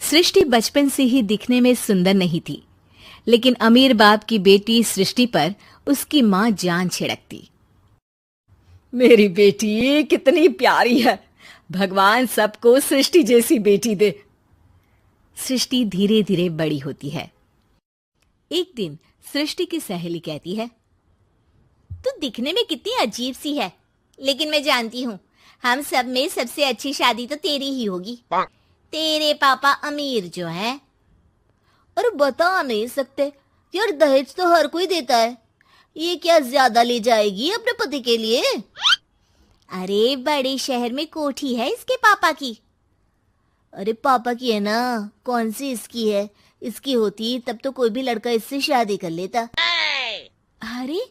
सृष्टि बचपन से ही दिखने में सुंदर नहीं थी, लेकिन अमीर बाप की बेटी सृष्टि पर उसकी माँ जान छिड़कती। मेरी बेटी कितनी प्यारी है, भगवान सबको सृष्टि जैसी बेटी दे। सृष्टि धीरे धीरे बड़ी होती है। एक दिन सृष्टि की सहेली कहती है, तू दिखने में कितनी अजीब सी है, लेकिन मैं जानती हूँ हम सब में सबसे अच्छी शादी तो तेरी ही होगी। तेरे पापा अमीर जो है। और बता नहीं सकते यार, दहेज तो हर कोई देता है, ये क्या ज्यादा ले जाएगी अपने पति के लिए? अरे बड़े शहर में कोठी है इसके पापा की। अरे पापा की है ना, कौन सी इसकी है? इसकी होती तब तो कोई भी लड़का इससे शादी कर लेता। अरे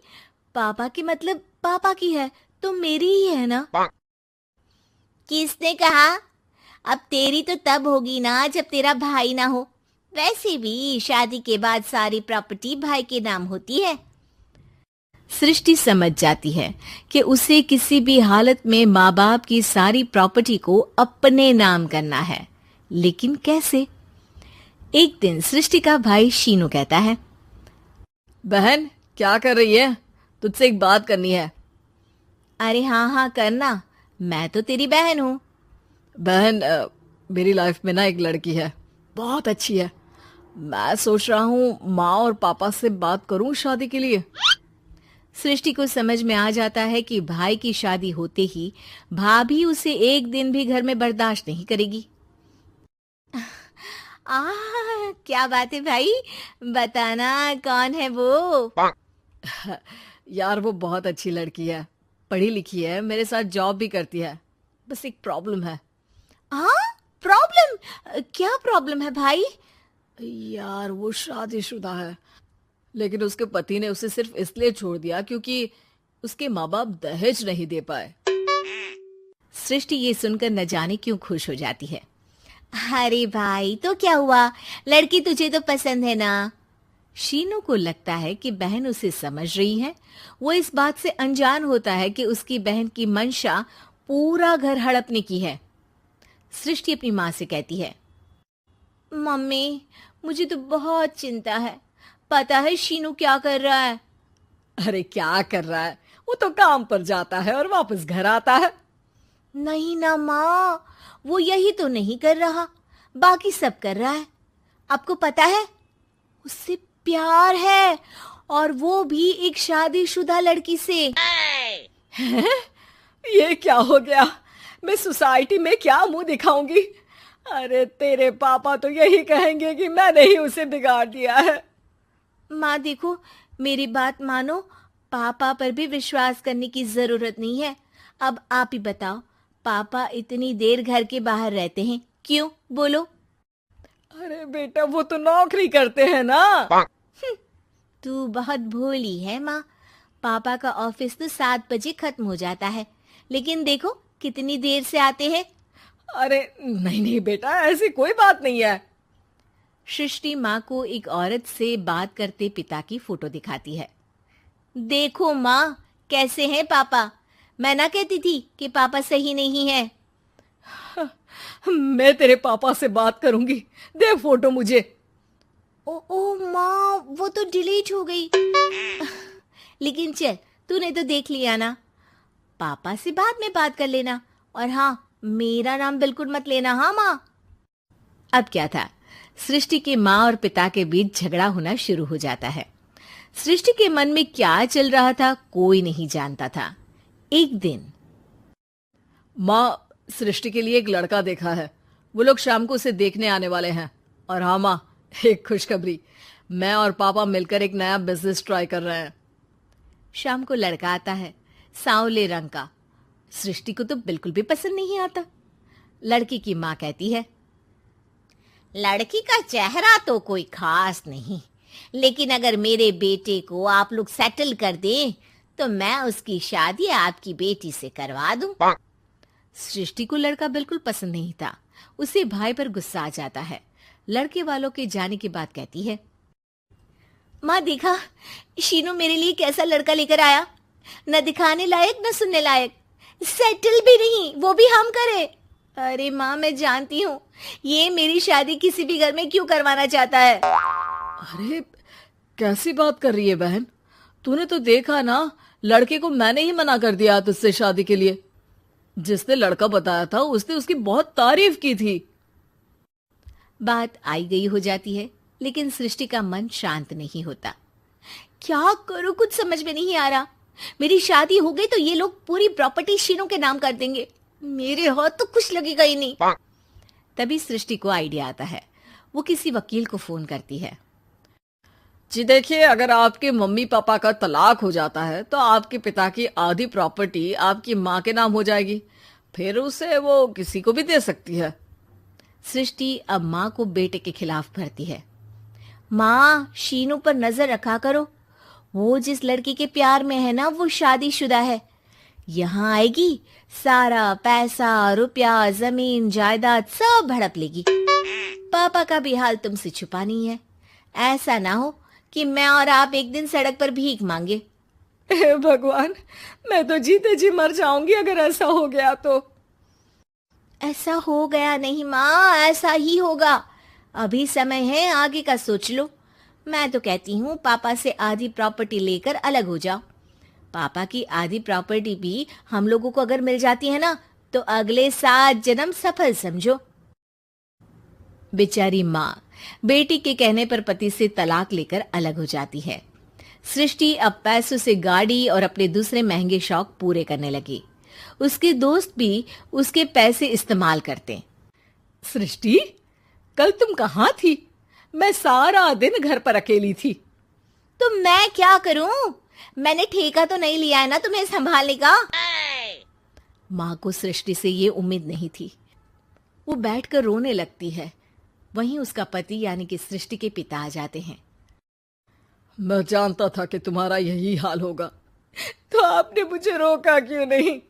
पापा की मतलब पापा की है तो मेरी ही है ना? किसने कहा? अब तेरी तो तब होगी ना जब तेरा भाई ना हो। वैसे भी शादी के बाद सारी प्रॉपर्टी भाई के नाम होती है। सृष्टि समझ जाती है कि उसे किसी भी हालत में माँ बाप की सारी प्रॉपर्टी को अपने नाम करना है, लेकिन कैसे? एक दिन सृष्टि का भाई शीनू कहता है, बहन क्या कर रही है? तुझसे एक बात करनी है। अरे हाँ हाँ करना, मैं तो तेरी बहन हूँ। बहन मेरी लाइफ में ना एक लड़की है, बहुत अच्छी है। मैं सोच रहा हूँ माँ और पापा से बात करूँ शादी के लिए। सृष्टि को समझ में आ जाता है कि भाई की शादी होते ही भाभी उसे एक दिन भी घर में बर्दाश्त नहीं करेगी। क्या बात है भाई, बताना कौन है वो? यार वो बहुत अच्छी लड़की है, पढ़ी लिखी है, मेरे साथ जॉब भी करती है। बस एक प्रॉब्लम है। प्रॉब्लम? क्या प्रॉब्लम है भाई? यार वो शादीशुदा है, लेकिन उसके पति ने उसे सिर्फ इसलिए छोड़ दिया क्योंकि उसके माँ बाप दहेज नहीं दे पाए। सृष्टि ये सुनकर न जाने क्यों खुश हो जाती है। अरे भाई तो क्या हुआ, लड़की तुझे तो पसंद है ना? शीनू को लगता है कि बहन उसे समझ रही है। वो इस बात से अनजान होता है कि उसकी बहन की मंशा पूरा घर हड़पने की है। सृष्टि अपनी माँ से कहती है, मम्मी मुझे तो बहुत चिंता है। पता है शीनू क्या कर रहा है? अरे क्या कर रहा है? वो तो काम पर जाता है और वापस घर आता है। नहीं ना माँ, वो यही तो नहीं कर रहा, बाकी सब कर रहा है। आपको पता है उससे प्यार है, और वो भी एक शादीशुदा लड़की से। ये क्या हो गया? मैं सोसाइटी में क्या मुंह दिखाऊंगी? अरे तेरे पापा तो यही कहेंगे कि मैंने ही उसे बिगाड़ दिया है। माँ देखो, मेरी बात मानो, पापा पर भी विश्वास करने की जरूरत नहीं है। अब आप ही बताओ, पापा इतनी देर घर के बाहर रहते हैं क्यों? बोलो। अरे बेटा वो तो नौकरी करते हैं ना। तू बहुत भोली है माँ। पापा का ऑफिस तो 7 बजे खत्म हो जाता है, लेकिन देखो कितनी देर से आते हैं। अरे नहीं नहीं बेटा, ऐसी कोई बात नहीं है। सृष्टि माँ को एक औरत से बात करते पिता की फोटो दिखाती है। देखो माँ कैसे हैं पापा। मैं ना कहती थी कि पापा सही नहीं है। मैं तेरे पापा से बात करूंगी, दे फोटो मुझे। ओ माँ, वो तो डिलीट हो गई। लेकिन चल, तूने तो देख लिया ना। पापा से बाद में बात कर लेना, और हाँ मेरा नाम बिल्कुल मत लेना। हाँ माँ। अब क्या था, सृष्टि के माँ और पिता के बीच झगड़ा होना शुरू हो जाता है। सृष्टि के मन में क्या चल रहा था कोई नहीं जानता था। एक दिन, माँ सृष्टि के लिए एक लड़का देखा है, वो लोग शाम को उसे देखने आने वाले हैं। और हाँ माँ, एक खुशखबरी, मैं और पापा मिलकर एक नया बिजनेस ट्राई कर रहे हैं। शाम को लड़का आता है, सांवले रंग का। सृष्टि को तो बिल्कुल भी पसंद नहीं आता। लड़की की माँ कहती है, लड़की का चेहरा तो कोई खास नहीं, लेकिन अगर मेरे बेटे को आप लोग सेटल कर दें तो मैं उसकी शादी आपकी बेटी से करवा दूं। सृष्टि को लड़का बिल्कुल पसंद नहीं था। उसे भाई पर गुस्सा आ जाता है। लड़के वालों के जाने के बाद कहती है, माँ देखा शीनू मेरे लिए कैसा लड़का लेकर आया, न दिखाने लायक न सुनने लायक, सेटल भी नहीं, वो भी हम करे। अरे माँ, मैं जानती हूँ ये मेरी शादी किसी भी घर में क्यों करवाना चाहता है। अरे कैसी बात कर रही है बहन, तूने तो देखा ना, लड़के को मैंने ही मना कर दिया तुझसे शादी के लिए। जिसने लड़का बताया था उसने उसकी बहुत तारीफ की थी। बात आई गई हो जाती है, लेकिन सृष्टि का मन शांत नहीं होता। क्या करूं, कुछ समझ में नहीं आ रहा। मेरी शादी हो गई तो ये लोग पूरी प्रॉपर्टी शीनू के नाम कर देंगे, मेरे हाथ तो कुछ लगेगा ही नहीं। तभी सृष्टि को आइडिया आता है। वो किसी वकील को फोन करती है। जी देखिए, अगर आपके मम्मी पापा का तलाक हो जाता है तो आपके पिता की आधी प्रॉपर्टी आपकी माँ के नाम हो जाएगी, फिर उसे वो किसी को भी दे सकती है। सृष्टि अब माँ को बेटे के खिलाफ भरती है। माँ, शीनू पर नजर रखा करो, वो जिस लड़की के प्यार में है ना वो शादीशुदा है। यहाँ आएगी, सारा पैसा, रुपया, जमीन, जायदाद सब हड़प लेगी। पापा का भी हाल तुमसे छुपा नहीं है। ऐसा ना हो कि मैं और आप एक दिन सड़क पर भीख मांगे। हे भगवान, मैं तो जीते जी मर जाऊंगी अगर ऐसा हो गया तो। ऐसा हो गया नहीं माँ, ऐसा ही होगा। अभी समय है, आगे का सोच लो। मैं तो कहती हूँ पापा से आधी प्रॉपर्टी लेकर अलग हो जाओ। पापा की आधी प्रॉपर्टी भी हम लोगों को अगर मिल जाती है ना तो अगले 7 जन्म सफल समझो। बेचारी माँ बेटी के कहने पर पति से तलाक लेकर अलग हो जाती है। सृष्टि अब पैसों से गाड़ी और अपने दूसरे महंगे शौक पूरे करने लगी। उसके दोस्त भी उसके पैसे इस्तेमाल करते। सृष्टि, कल तुम कहाँ थी? मैं सारा दिन घर पर अकेली थी। तो मैं क्या करूं? मैंने ठेका तो नहीं लिया है ना तुम्हें संभालने का। माँ को सृष्टि से ये उम्मीद नहीं थी। वो बैठकर रोने लगती है। वहीं उसका पति यानी कि सृष्टि के पिता आ जाते हैं। मैं जानता था कि तुम्हारा यही हाल होगा, तो आपने मुझे रोका क्यों नहीं?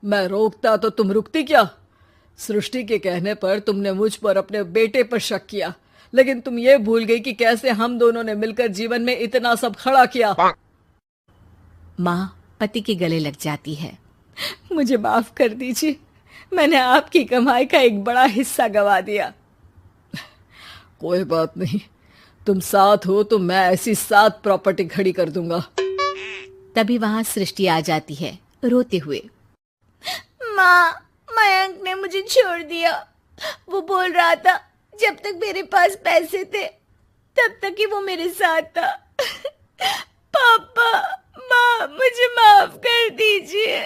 मैं रोकता तो तुम रुकती क्या? सृष्टि के कहने पर तुमने मुझ पर अपने बेटे पर शक किया, लेकिन तुम ये भूल गई कि कैसे हम दोनों ने मिलकर जीवन में इतना सब खड़ा किया। माँ पति के गले लग जाती है। मुझे माफ कर दीजिए, मैंने आपकी कमाई का एक बड़ा हिस्सा गवा दिया। कोई बात नहीं, तुम साथ हो तो मैं ऐसी 7 प्रॉपर्टी खड़ी कर दूंगा। तभी वहां सृष्टि आ जाती है रोते हुए। माँ, मयंक ने मुझे छोड़ दिया। वो बोल रहा था जब तक मेरे पास पैसे थे तब तक ही वो मेरे साथ था। पापा, माँ, मुझे माफ कर दीजिए।